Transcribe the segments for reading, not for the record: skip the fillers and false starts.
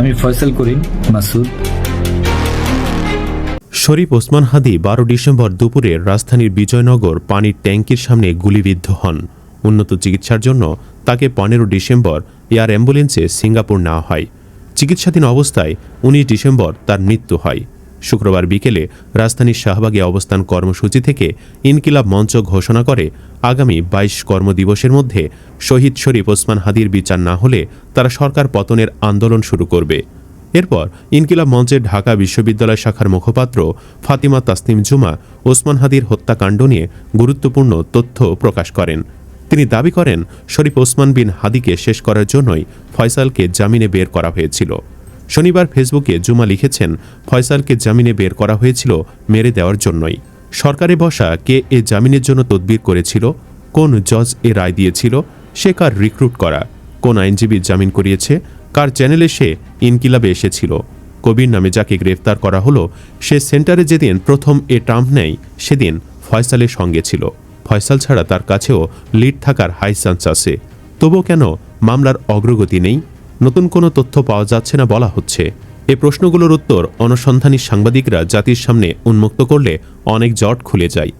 আমি ফয়সাল করিম মাসুদ। শরীফ ওসমান হাদি 12 ডিসেম্বর দুপুরে রাজধানীর বিজয়নগর পানির ট্যাঙ্কির সামনে গুলিবিদ্ধ হন। উন্নত চিকিৎসার জন্য তাকে 15 ডিসেম্বর এয়ার অ্যাম্বুলেন্সে সিঙ্গাপুর নেওয়া হয়। চিকিৎসাধীন অবস্থায় 19 ডিসেম্বর তার মৃত্যু হয়। শুক্রবার বিকেলে রাজধানীর শাহবাগে অবস্থান কর্মসূচি থেকে ইনকিলাব মঞ্চ ঘোষণা করে আগামী 22 কর্মদিবসের মধ্যে শহীদ শরীফ ওসমান হাদির বিচার না হলে তারা সরকার পতনের আন্দোলন শুরু করবে। এরপর ইনকিলাব মঞ্চের ঢাকা বিশ্ববিদ্যালয় শাখার মুখপাত্র ফাতিমা তাসনিম জুমা ওসমান হাদির হত্যাকাণ্ড নিয়ে গুরুত্বপূর্ণ তথ্য প্রকাশ করেন। তিনি দাবি করেন শরীফ ওসমান বিন হাদিকে শেষ করার জন্যই ফয়সালকে জামিনে বের করা হয়েছিল। শনিবার ফেসবুকে জুমা লিখেছেন, ফয়সালকে জামিনে বের করা হয়েছিল মেরে দেওয়ার জন্যই। সরকারে বসা কে এ জামিনের জন্য তদবির করেছিল, কোন জজ এ রায় দিয়েছিল, সে কার রিক্রুট করা, কোন আইনজীবী জামিন করিয়েছে, কার চ্যানেলে সে ইনকিলাবে এসেছিল। কবির নামে যাকে গ্রেফতার করা হলো সে সেন্টারে যেদিন প্রথম এ ট্রাম্প নেয় সেদিন ফয়সালের সঙ্গে ছিল। ফয়সাল ছাড়া তার কাছেও লিড থাকার হাই চান্স আছে। তবুও কেন মামলার অগ্রগতি নেই? নতুন কোনো তথ্য পাওয়া যাচ্ছে না বলা হচ্ছে। এ প্রশ্নগুলোর উত্তর অনুসন্ধানী সাংবাদিকরা জাতির সামনে উন্মুক্ত করলে অনেক জট খুলে যায়।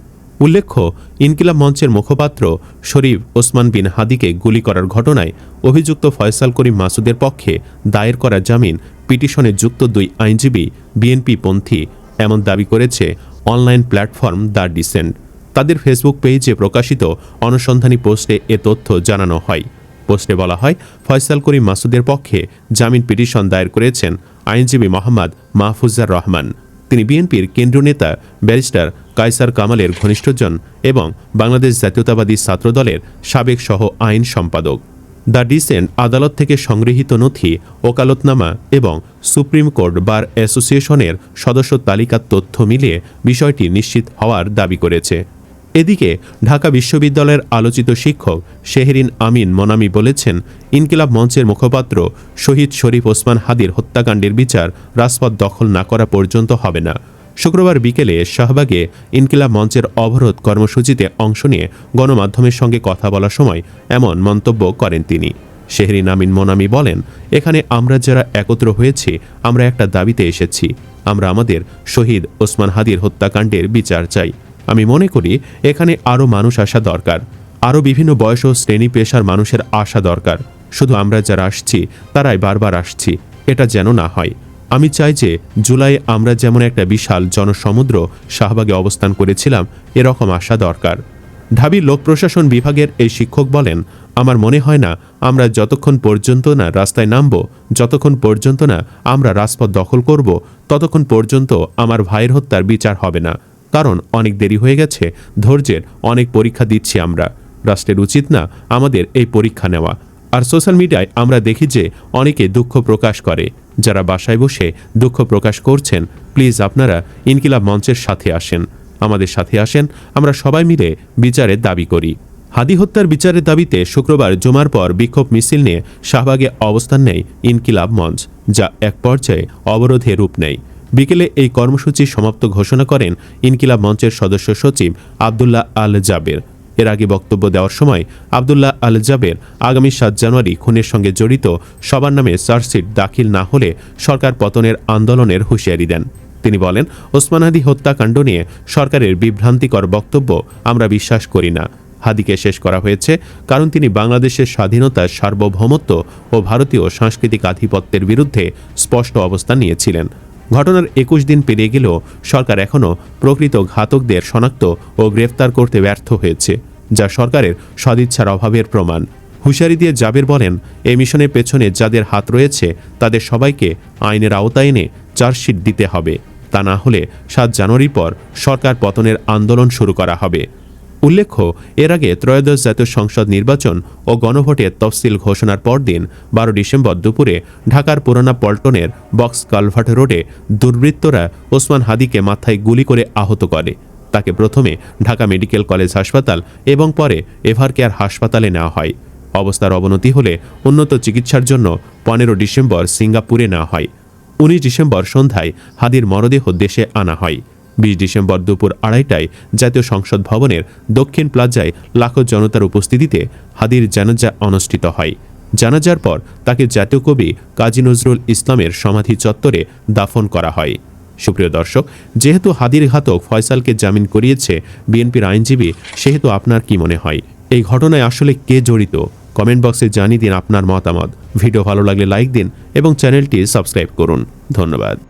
উল্লেখ্য, ইনকিলাব মঞ্চের মুখপাত্র শরীফ ওসমান বিন হাদিকে গুলি করার ঘটনায় অভিযুক্ত ফয়সাল করিম মাসুদের পক্ষে দায়ের করা জামিন পিটিশনে যুক্ত 2 আইনজীবী বিএনপিপন্থী এমন দাবি করেছে অনলাইন প্ল্যাটফর্ম দ্য ডিসেন্ট। তাদের ফেসবুক পেজে প্রকাশিত অনুসন্ধানী পোস্টে এ তথ্য জানানো হয়। পোস্টে বলা হয়, ফয়সাল করিম মাসুদের পক্ষে জামিন পিটিশন দায়ের করেছেন আইনজীবী মোহাম্মদ মাহফুজার রহমান। তিনি বিএনপির কেন্দ্রীয় নেতা ব্যারিস্টার কায়সার কামালের ঘনিষ্ঠজন এবং বাংলাদেশ জাতীয়তাবাদী ছাত্রদলের সাবেক সহ আইন সম্পাদক। দ্য ডিসেন্ট আদালত থেকে সংগৃহীত নথি, ওকালতনামা এবং সুপ্রিম কোর্ট বার অ্যাসোসিয়েশনের সদস্য তালিকার তথ্য মিলিয়ে বিষয়টি নিশ্চিত হওয়ার দাবি করেছে। এদিকে ঢাকা বিশ্ববিদ্যালয়ের আলোচিত শিক্ষক শেহরিন আমিন মনামি বলেছেন, ইনকিলাব মঞ্চের মুখপাত্র শহীদ শরীফ ওসমান হাদির হত্যাকাণ্ডের বিচার রাজপথ দখল না করা পর্যন্ত হবে না। শুক্রবার বিকেলে শাহবাগে ইনকিলাব মঞ্চের অবরোধ কর্মসূচিতে অংশ নিয়ে গণমাধ্যমের সঙ্গে কথা বলার সময় এমন মন্তব্য করেন তিনি। শেহরিন আমিন মনামি বলেন, এখানে আমরা যারা একত্র হয়েছি আমরা একটা দাবিতে এসেছি। আমরা আমাদের শহীদ ওসমান হাদির হত্যাকাণ্ডের বিচার চাই। আমি মনে করি এখানে আরও মানুষ আসা দরকার, আরও বিভিন্ন বয়স ও শ্রেণী পেশার মানুষের আসা দরকার। শুধু আমরা যারা আসছি তারাই বারবার আসছি, এটা যেন না হয়। আমি চাই যে জুলাইয়ে আমরা যেমন একটা বিশাল জনসমুদ্র শাহবাগে অবস্থান করেছিলাম এরকম আসা দরকার। ঢাবির লোক প্রশাসন বিভাগের এই শিক্ষক বলেন, আমার মনে হয় না আমরা যতক্ষণ পর্যন্ত না রাস্তায় নামব, যতক্ষণ পর্যন্ত না আমরা রাজপথ দখল করব, ততক্ষণ পর্যন্ত আমার ভাইয়ের হত্যার বিচার হবে না। কারণ অনেক দেরি হয়ে গেছে, ধৈর্যের অনেক পরীক্ষা দিচ্ছি আমরা। রাষ্ট্রের উচিত না আমাদের এই পরীক্ষা নেওয়া। আর সোশ্যাল মিডিয়ায় আমরা দেখি যে অনেকে দুঃখ প্রকাশ করে। যারা বাসায় বসে দুঃখ প্রকাশ করছেন, প্লিজ আপনারা ইনকিলাব মঞ্চের সাথে আসেন, আমাদের সাথে আসেন, আমরা সবাই মিলে বিচারের দাবি করি। হাদি হত্যার বিচারের দাবিতে শুক্রবার জুমার পর বিক্ষোভ মিছিল নিয়ে শাহবাগে অবস্থান নেয় ইনকিলাব মঞ্চ, যা এক পর্যায়ে অবরোধে রূপ নেয়। বিকেলে এই কর্মসূচি সমাপ্ত ঘোষণা করেন ইনকিলাব মঞ্চের সদস্য সচিব আবদুল্লাহ আল জাবের। এর আগে বক্তব্য দেওয়ার সময় আবদুল্লাহ আল জাবের আগামী 7 জানুয়ারি খুনের সঙ্গে জড়িত সবার নামে চার্জশিট দাখিল না হলে সরকার পতনের আন্দোলনের হুঁশিয়ারি দেন। তিনি বলেন, ওসমান হাদি হত্যাকাণ্ড নিয়ে সরকারের বিভ্রান্তিকর বক্তব্য আমরা বিশ্বাস করি না। হাদিকে শেষ করা হয়েছে কারণ তিনি বাংলাদেশের স্বাধীনতা, সার্বভৌমত্ব ও ভারতীয় সাংস্কৃতিক আধিপত্যের বিরুদ্ধে স্পষ্ট অবস্থান নিয়েছিলেন। ঘটনার 21 দিন পেরিয়ে গেলেও সরকার এখনও প্রকৃত ঘাতকদের শনাক্ত ও গ্রেফতার করতে ব্যর্থ হয়েছে, যা সরকারের সদিচ্ছার অভাবের প্রমাণ। হুঁশিয়ারি দিয়ে জাবের বলেন, এই মিশনের পেছনে যাদের হাত রয়েছে তাদের সবাইকে আইনের আওতায় এনে চার্জশিট দিতে হবে। তা না হলে 7 জানুয়ারির পর সরকার পতনের আন্দোলন শুরু করা হবে। উল্লেখ্য, এর আগে ত্রয়োদশ জাতীয় সংসদ নির্বাচন ও গণভোটের তফসিল ঘোষণার পরদিন 12 ডিসেম্বর দুপুরে ঢাকার পুরানা পল্টনের বক্স কালভার্ট রোডে দুর্বৃত্তরা ওসমান হাদিকে মাথায় গুলি করে আহত করে। তাকে প্রথমে ঢাকা মেডিকেল কলেজ হাসপাতাল এবং পরে এভারকেয়ার হাসপাতালে নেওয়া হয়। অবস্থার অবনতি হলে উন্নত চিকিৎসার জন্য 15 ডিসেম্বর সিঙ্গাপুরে নেওয়া হয়। 19 ডিসেম্বর সন্ধ্যায় হাদির মরদেহ দেশে আনা হয়। 20 ডিসেম্বর দুপুর 2:30টায় জাতীয় সংসদ ভবনের দক্ষিণ প্লাজায় লাখো জনতার উপস্থিতিতে হাদির জানাজা অনুষ্ঠিত হয়। জানাজার পর তাকে জাতীয় কবি কাজী নজরুল ইসলামের সমাধি চত্বরে দাফন করা হয়। সুপ্রিয় দর্শক, যেহেতু হাদির ঘাতক ফয়সালকে জামিন করিয়েছে বিএনপির আইনজীবী, সেহেতু আপনার কি মনে হয় এই ঘটনায় আসলে কে জড়িত? কমেন্ট বক্সে জানিয়ে দিন আপনার মতামত। ভিডিও ভালো লাগলে লাইক দিন এবং চ্যানেলটি সাবস্ক্রাইব করুন। ধন্যবাদ।